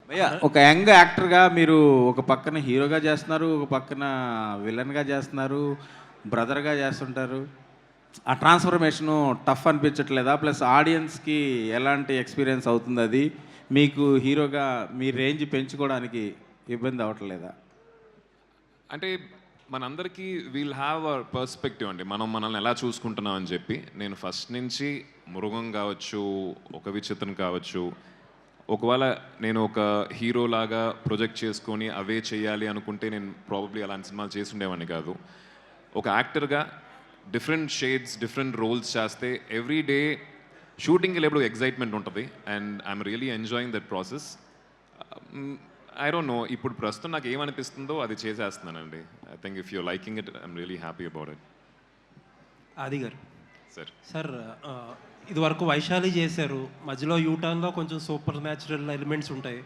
భయ్యా ఒక యంగ్ యాక్టర్గా మీరు ఒక పక్కన హీరోగా చేస్తున్నారు, ఒక పక్కన విలన్గా చేస్తున్నారు, బ్రదర్గా చేస్తుంటారు. ఆ ట్రాన్స్ఫర్మేషను టఫ్ అనిపించట్లేదా? ప్లస్ ఆడియన్స్కి ఎలాంటి ఎక్స్పీరియన్స్ అవుతుంది అది? మీకు హీరోగా మీ రేంజ్ పెంచుకోవడానికి ఇబ్బంది అవ్వట్లేదా? అంటే మనందరికీ వీల్ హ్యావ్ అ పర్స్పెక్టివ్ అండి. మనం మనల్ని ఎలా చూసుకుంటున్నాం అని చెప్పి. నేను ఫస్ట్ నుంచి మృగం కావచ్చు, ఒక విచిత్రం కావచ్చు, ఒకవేళ నేను ఒక హీరో లాగా ప్రొజెక్ట్ చేసుకొని అవే చేయాలి అనుకుంటే నేను ప్రాబబ్లీ అలాంటి సినిమాలు చేసి ఉండేవాడిని కాదు. ఒక యాక్టర్గా డిఫరెంట్ షేడ్స్, డిఫరెంట్ రోల్స్ చేస్తే ఎవ్రీ డే షూటింగ్కి వెళ్ళేప్పుడు ఎగ్జైట్మెంట్ ఉంటుంది. And I'm really enjoying that process. I don't know, ఇప్పుడు ప్రస్తుతం నాకు ఏమనిపిస్తుందో అది చేసేస్తున్నానండి. I think if you liking it, I'm really happy about it. Adi garu sir sir ఇదివరకు వైశాలి చేశారు, మధ్యలో యూటర్న్లో కొంచెం సూపర్ న్యాచురల్ ఎలిమెంట్స్ ఉంటాయి.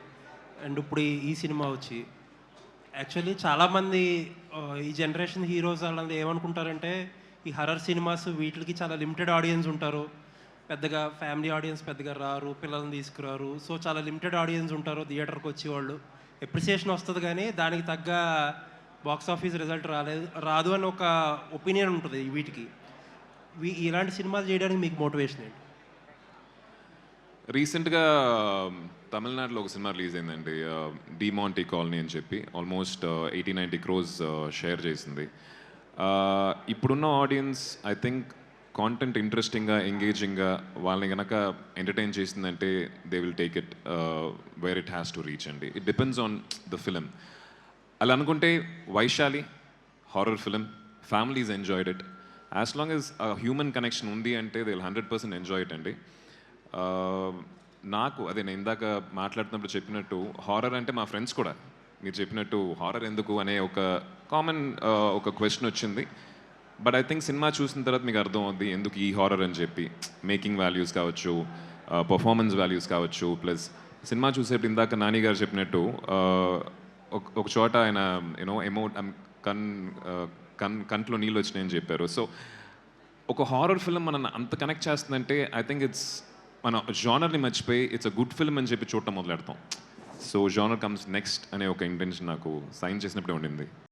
అండ్ ఇప్పుడు ఈ సినిమా వచ్చి యాక్చువల్లీ చాలామంది ఈ జనరేషన్ హీరోస్ వాళ్ళందరూ ఏమనుకుంటారంటే ఈ హర్రర్ సినిమాస్ వీటికి చాలా లిమిటెడ్ ఆడియన్స్ ఉంటారు, పెద్దగా ఫ్యామిలీ ఆడియన్స్ పెద్దగా రారు, పిల్లల్ని తీసుకురారు. సో చాలా లిమిటెడ్ ఆడియన్స్ ఉంటారు థియేటర్కి వచ్చేవాళ్ళు. ఎప్రిసియేషన్ వస్తుంది కానీ దానికి తగ్గ బాక్స్ ఆఫీస్ రిజల్ట్ రాదు అని ఒక ఒపీనియన్ ఉంటుంది వీటికి. ఇలాంటి సినిమాలు చేయడానికి మీకు మోటివేషన్ ఏంటి? రీసెంట్గా తమిళనాడులో ఒక సినిమా రిలీజ్ అయిందండి, డిమాంటీ కాలనీ అని చెప్పి. ఆల్మోస్ట్ 80-90 crores షేర్ చేసింది. ఇప్పుడున్న ఆడియన్స్ ఐ థింక్ కాంటెంట్ ఇంట్రెస్టింగ్గా, ఎంగేజింగ్గా వాళ్ళని కనుక ఎంటర్టైన్ చేసిందంటే they will take it where it has to reach అండి. It depends on the film. అలా అనుకుంటే Vaishali horror film, families enjoyed it. As long as human connection ఉంది అంటే దే విల్ 100% ఎంజాయ్ ఇట్ అండి. నాకు అదే నేను ఇందాక మాట్లాడుతున్నప్పుడు చెప్పినట్టు హారర్ అంటే మా ఫ్రెండ్స్ కూడా మీరు చెప్పినట్టు హారర్ ఎందుకు అనే ఒక కామన్ ఒక క్వశ్చన్ వచ్చింది. బట్ ఐ థింక్ సినిమా చూసిన తర్వాత మీకు అర్థం అవుద్ది ఎందుకు ఈ హారర్ అని చెప్పి. మేకింగ్ వాల్యూస్ కావచ్చు, పర్ఫార్మెన్స్ వాల్యూస్ కావచ్చు, ప్లస్ సినిమా చూసేప్పుడు ఇందాక నాని గారు చెప్పినట్టు ఒక చోట ఆయన యూనో కంట్లో నీళ్ళు వచ్చినాయని చెప్పారు. సో ఒక హారర్ ఫిల్మ్ మనల్ని అంత కనెక్ట్ చేస్తుందంటే ఐ థింక్ ఇట్స్ మన జానర్ని మర్చిపోయి ఇట్స్ అ గుడ్ ఫిల్మ్ అని చెప్పి చూడటం మొదలెడతాం. సో జానర్ కమ్స్ నెక్స్ట్ అనే ఒక ఇంటెన్షన్ నాకు సైన్ చేసినప్పుడే ఉండింది.